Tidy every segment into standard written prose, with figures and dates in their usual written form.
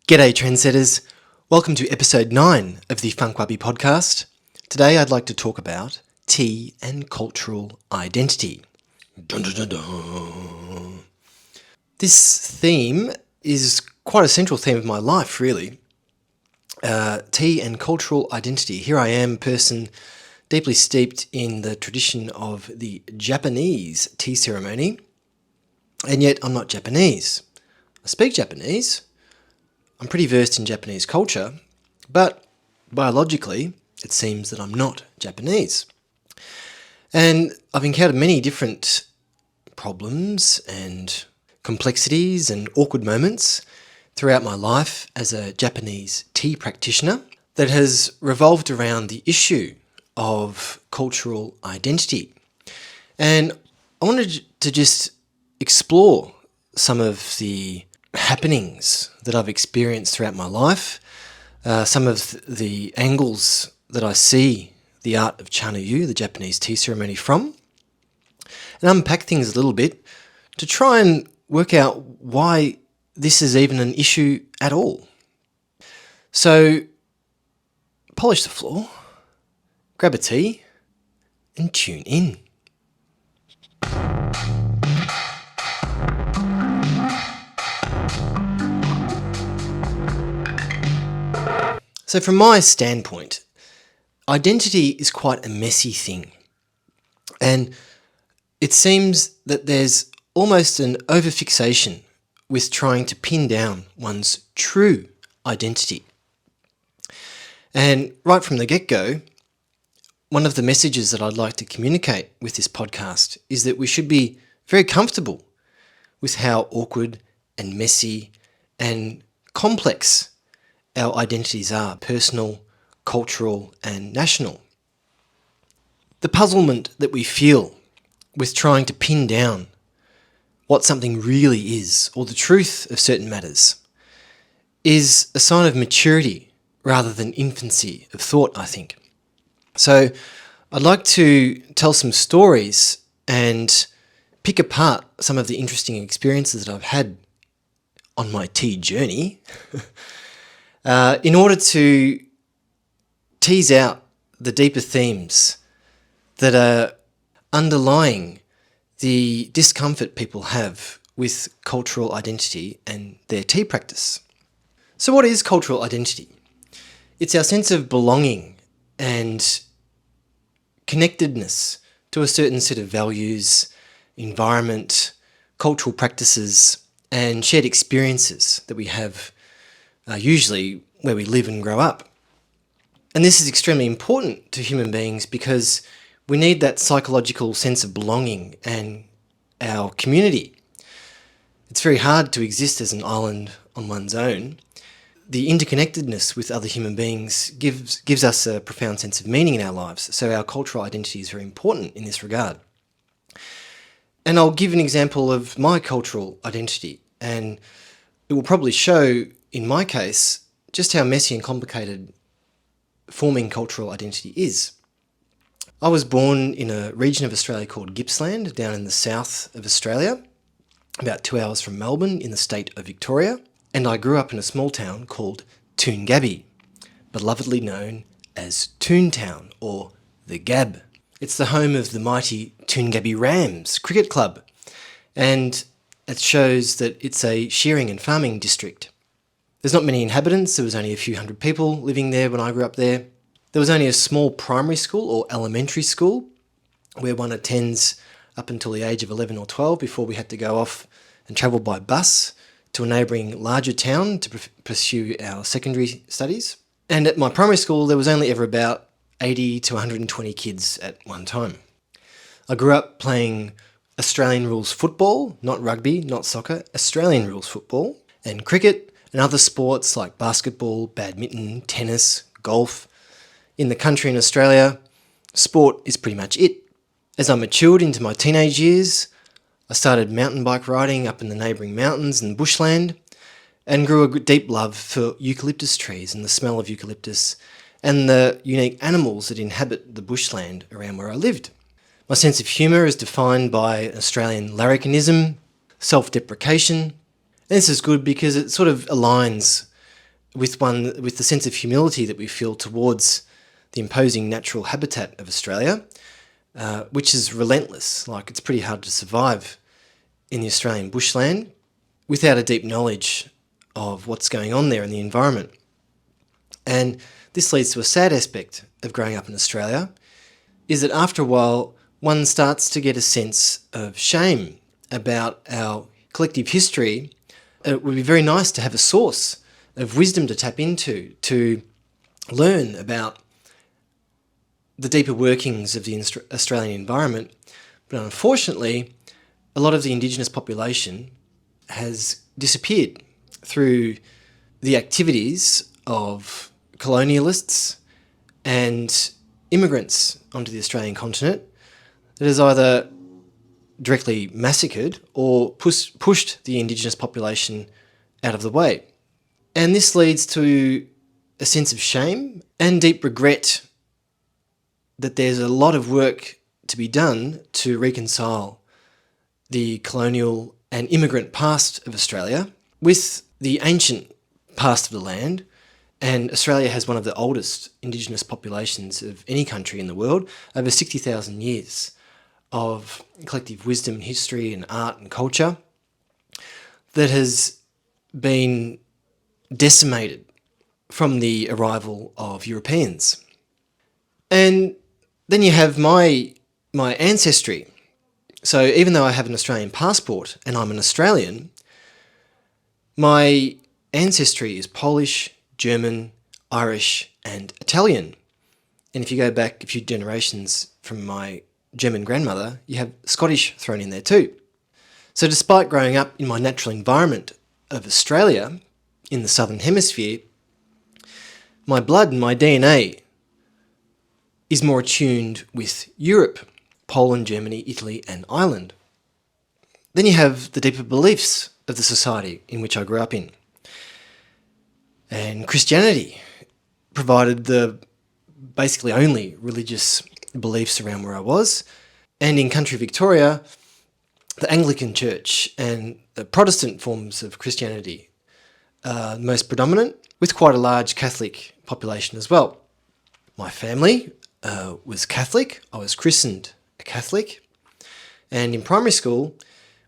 G'day trendsetters, welcome to episode 9 of the Wabi podcast. Today I'd like to talk about tea and cultural identity. Dun, dun, dun, dun. This theme is quite a central theme of my life, really. Tea and cultural identity. Here I am, a person deeply steeped in the tradition of the Japanese tea ceremony, and yet I'm not Japanese. I speak Japanese. I'm pretty versed in Japanese culture, but biologically, it seems that I'm not Japanese. And I've encountered many different problems and complexities and awkward moments throughout my life as a Japanese tea practitioner that has revolved around the issue of cultural identity. And I wanted to just explore some of the happenings that I've experienced throughout my life, some of the angles that I see the art of Chanayu, the Japanese tea ceremony, from, and unpack things a little bit to try and work out why this is even an issue at all. So, polish the floor, grab a tea, and tune in. So from my standpoint, identity is quite a messy thing. And it seems that there's almost an overfixation with trying to pin down one's true identity. And right from the get-go, one of the messages that I'd like to communicate with this podcast is that we should be very comfortable with how awkward and messy and complex our identities are, personal, cultural, and national. The puzzlement that we feel with trying to pin down what something really is, or the truth of certain matters, is a sign of maturity rather than infancy of thought, I think. So I'd like to tell some stories and pick apart some of the interesting experiences that I've had on my tea journey in order to tease out the deeper themes that are underlying the discomfort people have with cultural identity and their tea practice. So what is cultural identity? It's our sense of belonging and connectedness to a certain set of values, environment, cultural practices, and shared experiences that we have usually where we live and grow up. And this is extremely important to human beings because we need that psychological sense of belonging and our community. It's very hard to exist as an island on one's own. The interconnectedness with other human beings gives us a profound sense of meaning in our lives, so our cultural identity is very important in this regard. And I'll give an example of my cultural identity, and it will probably show, in my case, just how messy and complicated forming cultural identity is. I was born in a region of Australia called Gippsland, down in the south of Australia, about 2 hours from Melbourne in the state of Victoria, and I grew up in a small town called Toongabbie, belovedly known as Toontown, or the Gab. It's the home of the mighty Toongabbie Rams cricket club, and it shows that it's a shearing and farming district. There's not many inhabitants. There was only a few hundred people living there when I grew up there. There was only a small primary school or elementary school where one attends up until the age of 11 or 12 before we had to go off and travel by bus to a neighbouring larger town to pursue our secondary studies. And at my primary school, there was only ever about 80 to 120 kids at one time. I grew up playing Australian rules football, not rugby, not soccer, Australian rules football, and cricket, and other sports like basketball, badminton, tennis, golf. In the country in Australia, sport is pretty much it. As I matured into my teenage years, I started mountain bike riding up in the neighbouring mountains and bushland, and grew a deep love for eucalyptus trees and the smell of eucalyptus and the unique animals that inhabit the bushland around where I lived. My sense of humour is defined by Australian larrikinism, self-deprecation, and this is good because it sort of aligns with the sense of humility that we feel towards the imposing natural habitat of Australia, which is relentless. Like, it's pretty hard to survive in the Australian bushland without a deep knowledge of what's going on there in the environment. And this leads to a sad aspect of growing up in Australia, is that after a while, one starts to get a sense of shame about our collective history. It would be very nice to have a source of wisdom to tap into, to learn about the deeper workings of the Australian environment. But unfortunately, a lot of the Indigenous population has disappeared through the activities of colonialists and immigrants onto the Australian continent that has either directly massacred or pushed the Indigenous population out of the way. And this leads to a sense of shame and deep regret that there's a lot of work to be done to reconcile the colonial and immigrant past of Australia with the ancient past of the land. And Australia has one of the oldest Indigenous populations of any country in the world, over 60,000 years of collective wisdom, history and art and culture that has been decimated from the arrival of Europeans. And then you have my ancestry. So even though I have an Australian passport and I'm an Australian, my ancestry is Polish, German, Irish and Italian. And if you go back a few generations from my German grandmother, you have Scottish thrown in there too. So despite growing up in my natural environment of Australia, in the Southern Hemisphere, my blood and my DNA is more attuned with Europe, Poland, Germany, Italy and Ireland. Then you have the deeper beliefs of the society in which I grew up in. And Christianity provided the basically only religious beliefs around where I was. And in country Victoria, the Anglican Church and the Protestant forms of Christianity are most predominant, with quite a large Catholic population as well. My family was Catholic. I was christened a Catholic. And in primary school,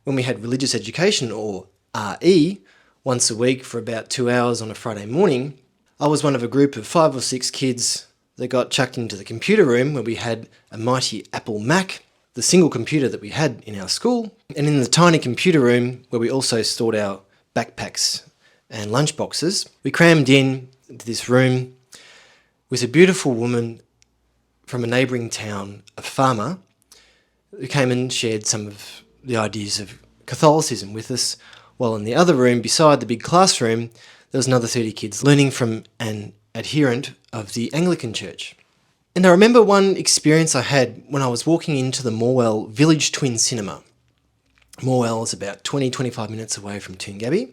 when we had religious education, or RE, once a week for about 2 hours on a Friday morning, I was one of a group of 5 or 6 kids that got chucked into the computer room where we had a mighty Apple Mac, the single computer that we had in our school. And in the tiny computer room where we also stored our backpacks and lunch boxes, we crammed in to this room with a beautiful woman from a neighbouring town, a farmer, who came and shared some of the ideas of Catholicism with us, while in the other room, beside the big classroom, there was another 30 kids learning from an adherent of the Anglican Church. And I remember one experience I had when I was walking into the Morwell Village Twin Cinema. Morwell is about 20-25 minutes away from Toongabbie,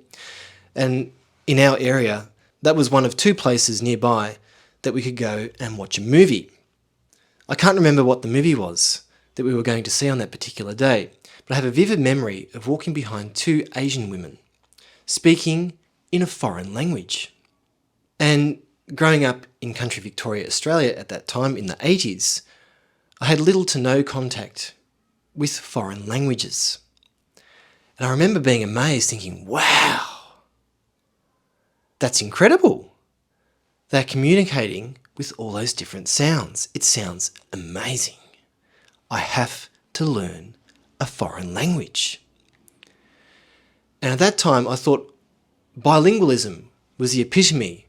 and in our area, that was one of 2 places nearby that we could go and watch a movie. I can't remember what the movie was that we were going to see on that particular day, but I have a vivid memory of walking behind 2 Asian women speaking in a foreign language. And growing up in country Victoria, Australia at that time in the 80s, I had little to no contact with foreign languages. And I remember being amazed, thinking, wow, that's incredible. They're communicating with all those different sounds. It sounds amazing. I have to learn a foreign language. And at that time, I thought bilingualism was the epitome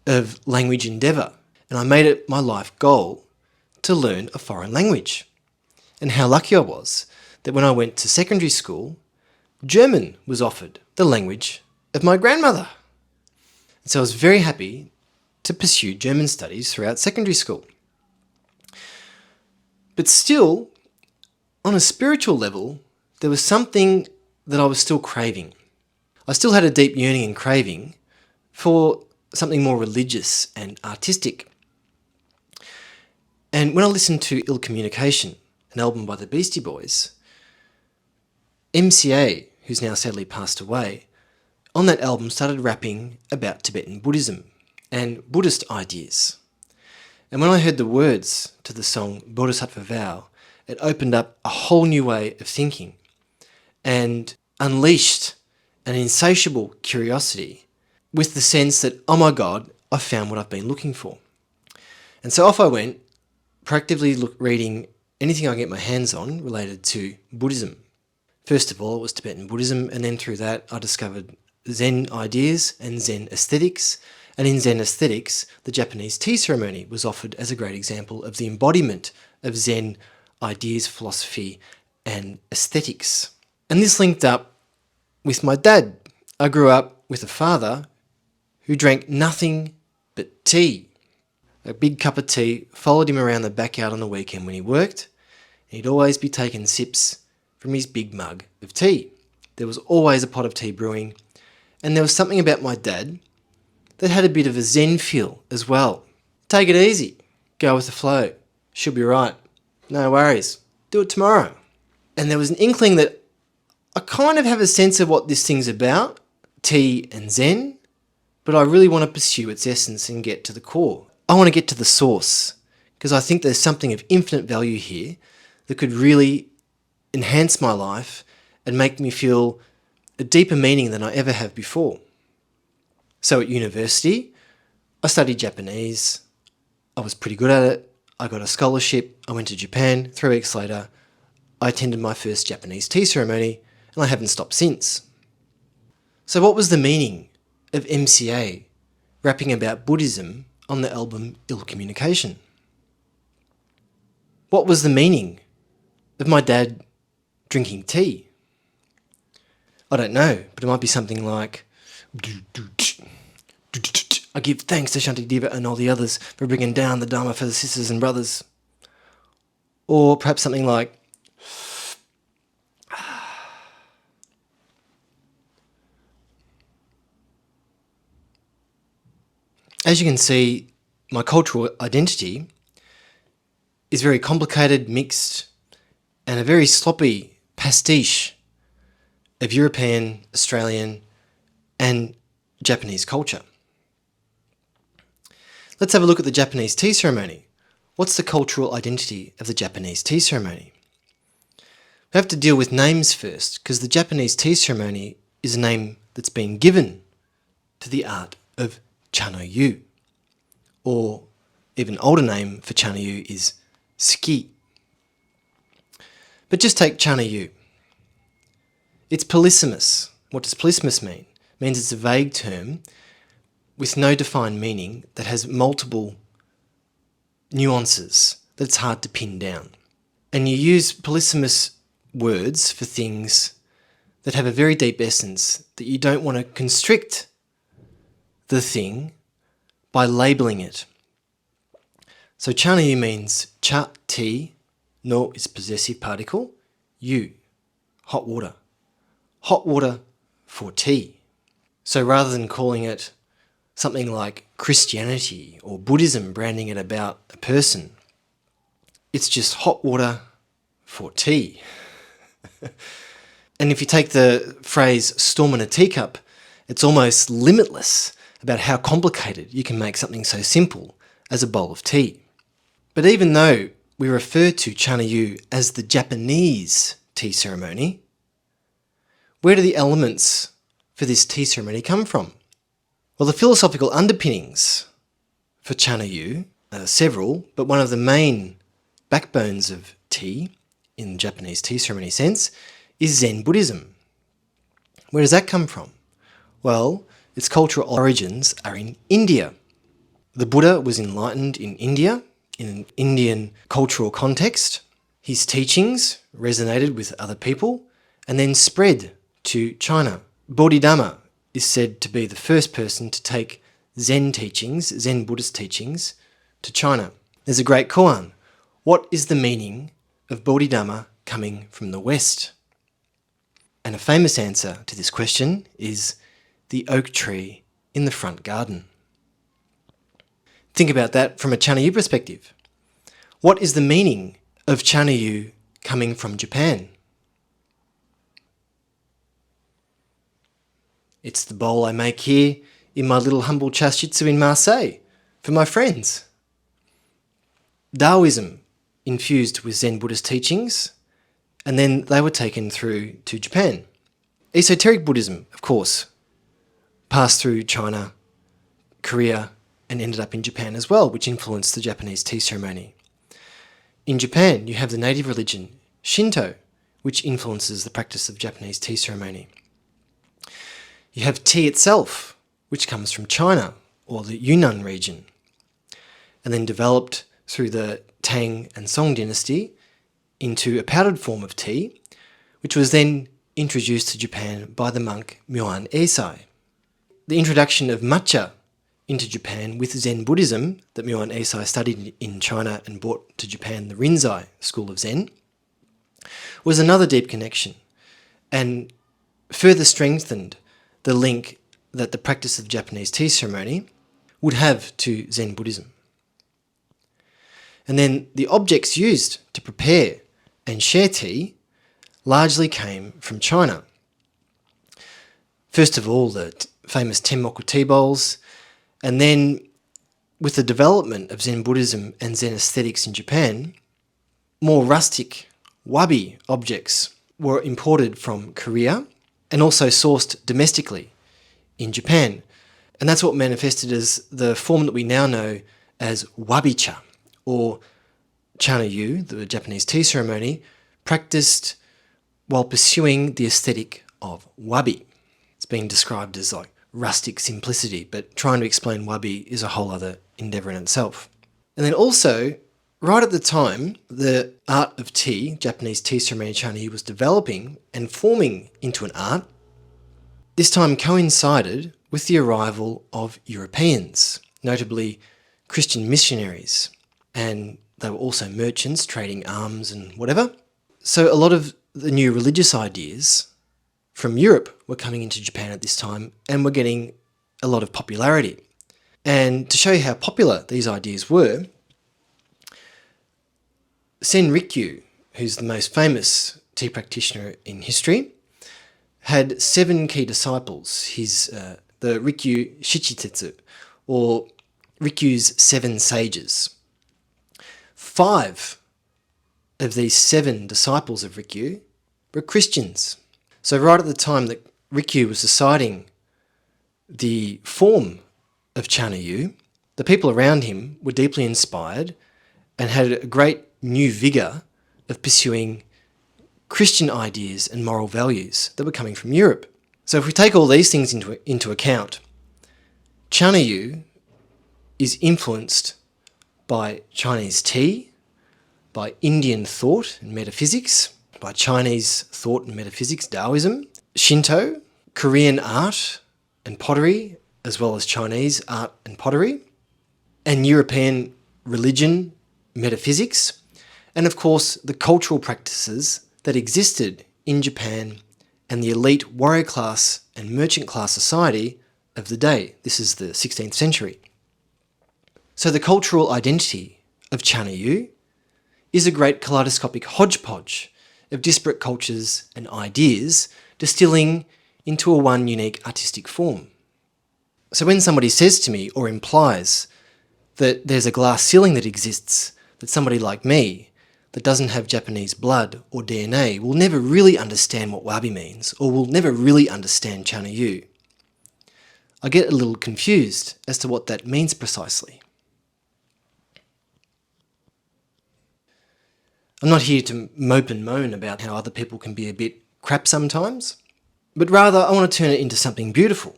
of language endeavour, and I made it my life goal to learn a foreign language. And how lucky I was that when I went to secondary school, German was offered, the language of my grandmother. And so I was very happy to pursue German studies throughout secondary school. But still, on a spiritual level, there was something that I was still craving. I still had a deep yearning and craving for something more religious and artistic. And when I listened to Ill Communication, an album by the Beastie Boys, MCA, who's now sadly passed away, on that album started rapping about Tibetan Buddhism and Buddhist ideas. And when I heard the words to the song Bodhisattva Vow, it opened up a whole new way of thinking and unleashed an insatiable curiosity with the sense that, oh my God, I've found what I've been looking for. And so off I went, proactively reading anything I can get my hands on related to Buddhism. First of all, it was Tibetan Buddhism, and then through that I discovered Zen ideas and Zen aesthetics. And in Zen aesthetics, the Japanese tea ceremony was offered as a great example of the embodiment of Zen ideas, philosophy, and aesthetics. And this linked up with my dad. I grew up with a father who drank nothing but tea. A big cup of tea followed him around the backyard on the weekend when he worked. He'd always be taking sips from his big mug of tea. There was always a pot of tea brewing, and there was something about my dad that had a bit of a Zen feel as well. Take it easy. Go with the flow. She'll be right. No worries. Do it tomorrow. And there was an inkling that I kind of have a sense of what this thing's about, tea and Zen, but I really want to pursue its essence and get to the core. I want to get to the source, because I think there's something of infinite value here that could really enhance my life and make me feel a deeper meaning than I ever have before. So at university, I studied Japanese. I was pretty good at it. I got a scholarship. I went to Japan. 3 weeks later, I attended my first Japanese tea ceremony, and I haven't stopped since. So what was the meaning of MCA rapping about Buddhism on the album Ill Communication? What was the meaning of my dad drinking tea? I don't know, but it might be something like, I give thanks to Shantideva and all the others for bringing down the Dharma for the sisters and brothers. Or perhaps something like, as you can see, my cultural identity is very complicated, mixed, and a very sloppy pastiche of European, Australian, and Japanese culture. Let's have a look at the Japanese tea ceremony. What's the cultural identity of the Japanese tea ceremony? We have to deal with names first, because the Japanese tea ceremony is a name that's been given to the art of Chanoyu, or even older name for Chanoyu is Ski. But just take Chanoyu. It's polysemous. What does polysemous mean? It means it's a vague term with no defined meaning that has multiple nuances that it's hard to pin down. And you use polysemous words for things that have a very deep essence that you don't want to constrict the thing by labelling it. So Chanoyu means cha, tea, no is possessive particle, yu, hot water. Hot water for tea. So rather than calling it something like Christianity or Buddhism, branding it about a person, it's just hot water for tea. And if you take the phrase storm in a teacup, it's almost limitless about how complicated you can make something so simple as a bowl of tea. But even though we refer to Chanoyu as the Japanese tea ceremony, where do the elements for this tea ceremony come from? Well, the philosophical underpinnings for Chanoyu are several, but one of the main backbones of tea, in the Japanese tea ceremony sense, is Zen Buddhism. Where does that come from? Well, its cultural origins are in India. The Buddha was enlightened in India, in an Indian cultural context. His teachings resonated with other people and then spread to China. Bodhidharma is said to be the first person to take Zen teachings, Zen Buddhist teachings, to China. There's a great koan. What is the meaning of Bodhidharma coming from the West? And a famous answer to this question is the oak tree in the front garden. Think about that from a Chanoyu perspective. What is the meaning of Chanoyu coming from Japan? It's the bowl I make here in my little humble chashitsu in Marseille for my friends. Taoism infused with Zen Buddhist teachings, and then they were taken through to Japan. Esoteric Buddhism, of course, passed through China, Korea, and ended up in Japan as well, which influenced the Japanese tea ceremony. In Japan, you have the native religion, Shinto, which influences the practice of Japanese tea ceremony. You have tea itself, which comes from China, or the Yunnan region, and then developed through the Tang and Song dynasty into a powdered form of tea, which was then introduced to Japan by the monk Myoan Eisai. The introduction of matcha into Japan with Zen Buddhism that Myoan Eisai studied in China and brought to Japan, the Rinzai school of Zen, was another deep connection and further strengthened the link that the practice of Japanese tea ceremony would have to Zen Buddhism. And then the objects used to prepare and share tea largely came from China. First of all, the famous Tenmoku tea bowls, and then with the development of Zen Buddhism and Zen aesthetics in Japan, more rustic Wabi objects were imported from Korea and also sourced domestically in Japan. And that's what manifested as the form that we now know as Wabi-cha, or Chana-yu, the Japanese tea ceremony, practiced while pursuing the aesthetic of Wabi. It's being described as like rustic simplicity, but trying to explain Wabi is a whole other endeavour in itself. And then also, right at the time, the art of tea, Japanese tea ceremony Chana-yu, was developing and forming into an art. This time coincided with the arrival of Europeans, notably Christian missionaries, and they were also merchants trading arms and whatever. So a lot of the new religious ideas from Europe were coming into Japan at this time and were getting a lot of popularity. And to show you how popular these ideas were, Senrikyu, who's the most famous tea practitioner in history, had 7 key disciples, the Rikyu Shichitetsu, or Rikyu's 7 sages. 5 of these 7 disciples of Rikyu were Christians. So right at the time that Rikyu was deciding the form of Chana-yu, the people around him were deeply inspired and had a great new vigour of pursuing Christian ideas and moral values that were coming from Europe. So if we take all these things into account, Chana-yu is influenced by Chinese tea, by Indian thought and metaphysics, by Chinese thought and metaphysics, Taoism, Shinto, Korean art and pottery, as well as Chinese art and pottery, and European religion, metaphysics, and of course the cultural practices that existed in Japan and the elite warrior class and merchant class society of the day. This is the 16th century. So the cultural identity of Chana-yu is a great kaleidoscopic hodgepodge of disparate cultures and ideas distilling into a one unique artistic form. So when somebody says to me or implies that there's a glass ceiling that exists, that somebody like me that doesn't have Japanese blood or DNA will never really understand what Wabi means, or will never really understand Chana-yu, I get a little confused as to what that means precisely. I'm not here to mope and moan about how other people can be a bit crap sometimes, but rather I want to turn it into something beautiful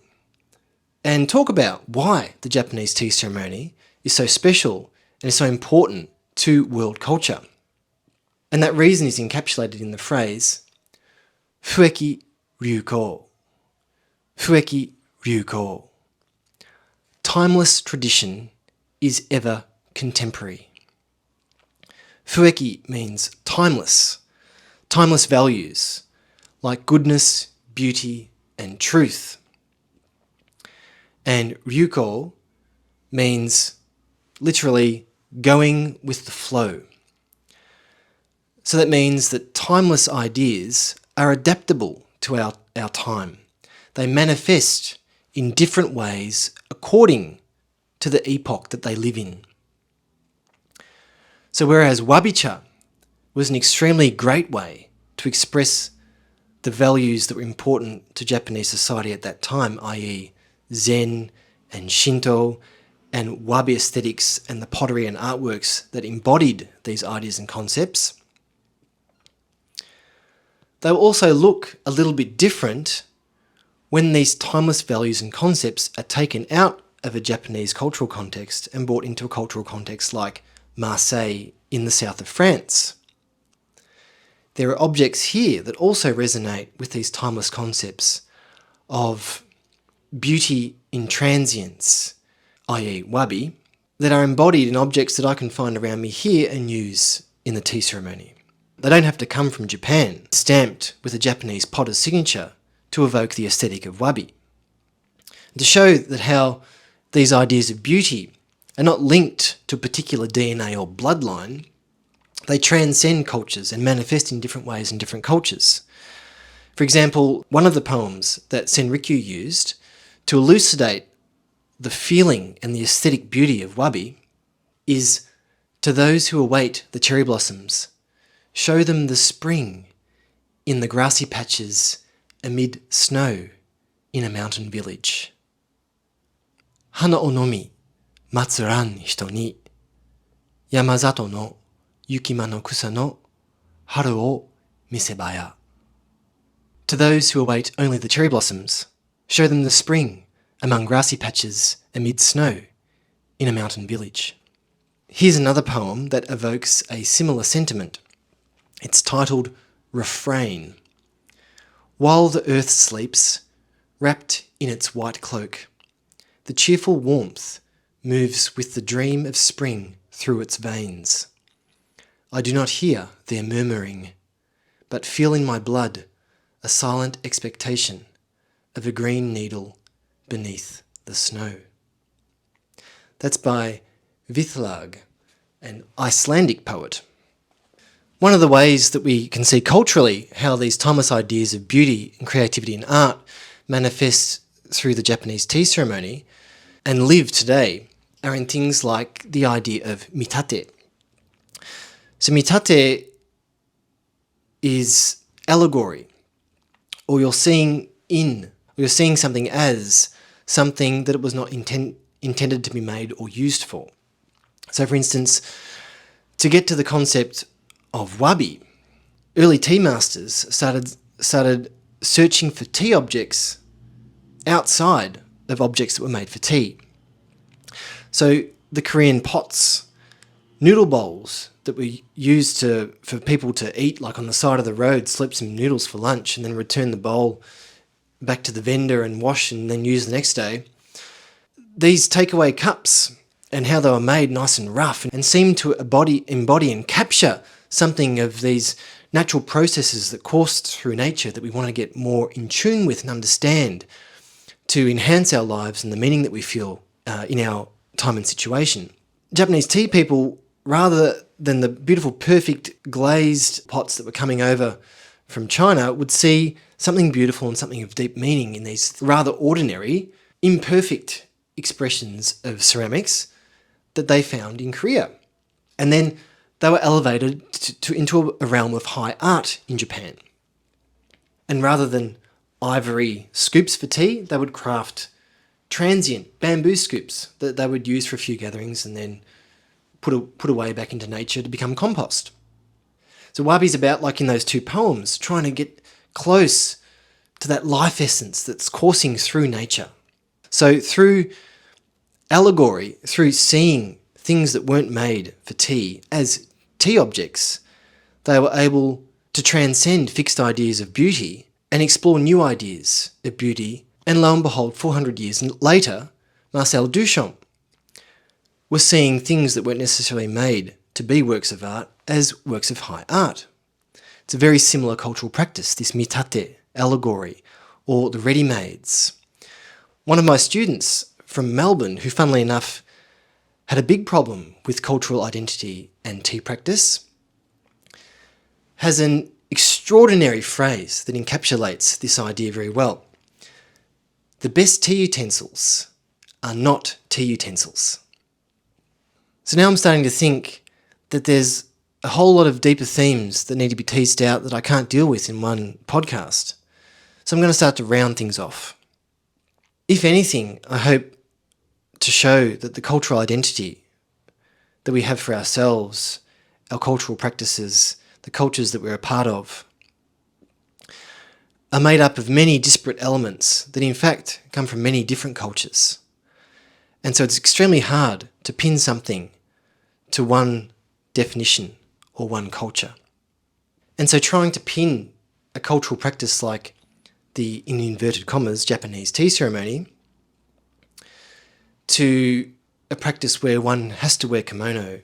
and talk about why the Japanese tea ceremony is so special and is so important to world culture. And that reason is encapsulated in the phrase Fueki Ryuko. Fueki Ryuko. Timeless tradition is ever contemporary. Fueki means timeless, timeless values like goodness, beauty, and truth. And Ryuko means literally going with the flow. So that means that timeless ideas are adaptable to our time. They manifest in different ways according to the epoch that they live in. So whereas wabi-cha was an extremely great way to express the values that were important to Japanese society at that time, i.e. Zen and Shinto and wabi aesthetics and the pottery and artworks that embodied these ideas and concepts, they will also look a little bit different when these timeless values and concepts are taken out of a Japanese cultural context and brought into a cultural context like Marseille in the south of France. There are objects here that also resonate with these timeless concepts of beauty in transience, i.e. wabi, that are embodied in objects that I can find around me here and use in the tea ceremony. They don't have to come from Japan, stamped with a Japanese potter's signature to evoke the aesthetic of wabi. To show that how these ideas of beauty are not linked to a particular DNA or bloodline, they transcend cultures and manifest in different ways in different cultures. For example, one of the poems that Senrikyu used to elucidate the feeling and the aesthetic beauty of wabi is, "To those who await the cherry blossoms, show them the spring in the grassy patches amid snow in a mountain village. Hana o nomi matsuran hito ni, yamazato no yukima no kusa no haru o misebaya." To those who await only the cherry blossoms, show them the spring among grassy patches amid snow in a mountain village. Here's another poem that evokes a similar sentiment. It's titled Refrain. While the earth sleeps, wrapped in its white cloak, the cheerful warmth moves with the dream of spring through its veins. I do not hear their murmuring, but feel in my blood a silent expectation of a green needle beneath the snow. That's by Vithlag, an Icelandic poet. One of the ways that we can see culturally how these timeless ideas of beauty and creativity in art manifest through the Japanese tea ceremony and live today are in things like the idea of mitate. So mitate is allegory, or you're seeing something as something that it was not intended to be made or used for. So for instance, to get to the concept of wabi, early tea masters started searching for tea objects outside of objects that were made for tea. So the Korean pots, noodle bowls that were used for people to eat, like on the side of the road, slip some noodles for lunch and then return the bowl back to the vendor and wash and then use the next day. These takeaway cups and how they were made nice and rough and seemed to embody and capture something of these natural processes that course through nature that we want to get more in tune with and understand to enhance our lives and the meaning that we feel in our time and situation. Japanese tea people, rather than the beautiful, perfect glazed pots that were coming over from China, would see something beautiful and something of deep meaning in these rather ordinary, imperfect expressions of ceramics that they found in Korea. And then they were elevated into a realm of high art in Japan. And rather than ivory scoops for tea, they would craft transient bamboo scoops that they would use for a few gatherings and then put away back into nature to become compost. So wabi's about, like in those two poems, trying to get close to that life essence that's coursing through nature. So through allegory, through seeing things that weren't made for tea as tea objects, they were able to transcend fixed ideas of beauty and explore new ideas of beauty. And lo and behold, 400 years later, Marcel Duchamp was seeing things that weren't necessarily made to be works of art as works of high art. It's a very similar cultural practice, this mitate, allegory, or the ready-mades. One of my students from Melbourne, who funnily enough had a big problem with cultural identity and tea practice, has an extraordinary phrase that encapsulates this idea very well. the best tea utensils are not tea utensils. So now I'm starting to think that there's a whole lot of deeper themes that need to be teased out that I can't deal with in one podcast. So I'm going to start to round things off. If anything, I hope to show that the cultural identity that we have for ourselves, our cultural practices, the cultures that we're a part of, are made up of many disparate elements that in fact come from many different cultures. And so it's extremely hard to pin something to one definition or one culture. And so trying to pin a cultural practice like the, in inverted commas, Japanese tea ceremony to a practice where one has to wear kimono,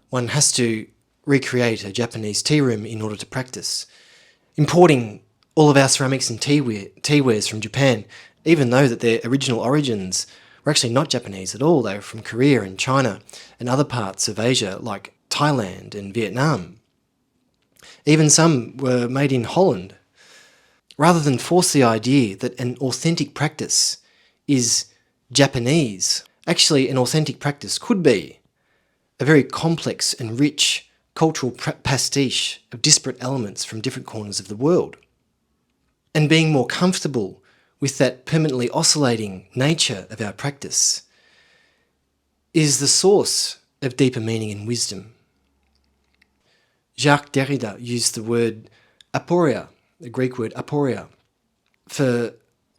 one has to recreate a Japanese tea room in order to practice, importing all of our ceramics and teawares from Japan, even though that their original origins were actually not Japanese at all. They were from Korea and China and other parts of Asia like Thailand and Vietnam. Even some were made in Holland. Rather than force the idea that an authentic practice is Japanese, actually an authentic practice could be a very complex and rich cultural pastiche of disparate elements from different corners of the world. And being more comfortable with that permanently oscillating nature of our practice is the source of deeper meaning and wisdom. Jacques Derrida used the word aporia, the Greek word aporia, for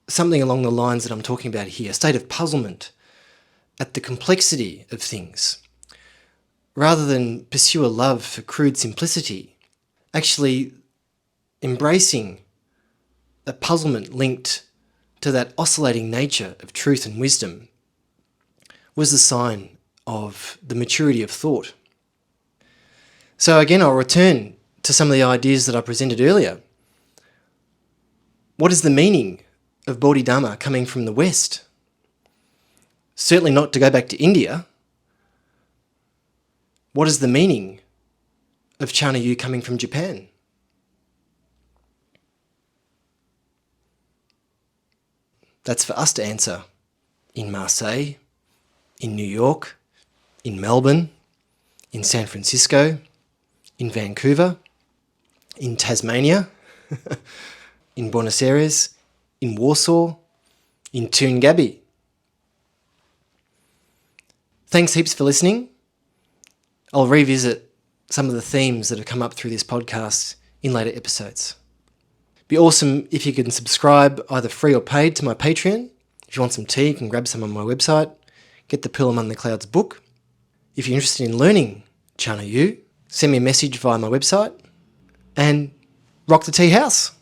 something along the lines that I'm talking about here, a state of puzzlement at the complexity of things. Rather than pursue a love for crude simplicity, actually embracing a puzzlement linked to that oscillating nature of truth and wisdom was the sign of the maturity of thought. So again, I'll return to some of the ideas that I presented earlier. What is the meaning of Bodhidharma coming from the West? Certainly not to go back to India. What is the meaning of Chana-yu coming from Japan? That's for us to answer in Marseille, in New York, in Melbourne, in San Francisco, in Vancouver, in Tasmania, in Buenos Aires, in Warsaw, in Toongabbie. Thanks heaps for listening. I'll revisit some of the themes that have come up through this podcast in later episodes. Be awesome if you can subscribe either free or paid to my Patreon. If you want some tea, you can grab some on my website. Get the Pearl Among the Clouds book. If you're interested in learning Chana-yu, send me a message via my website and rock the tea house.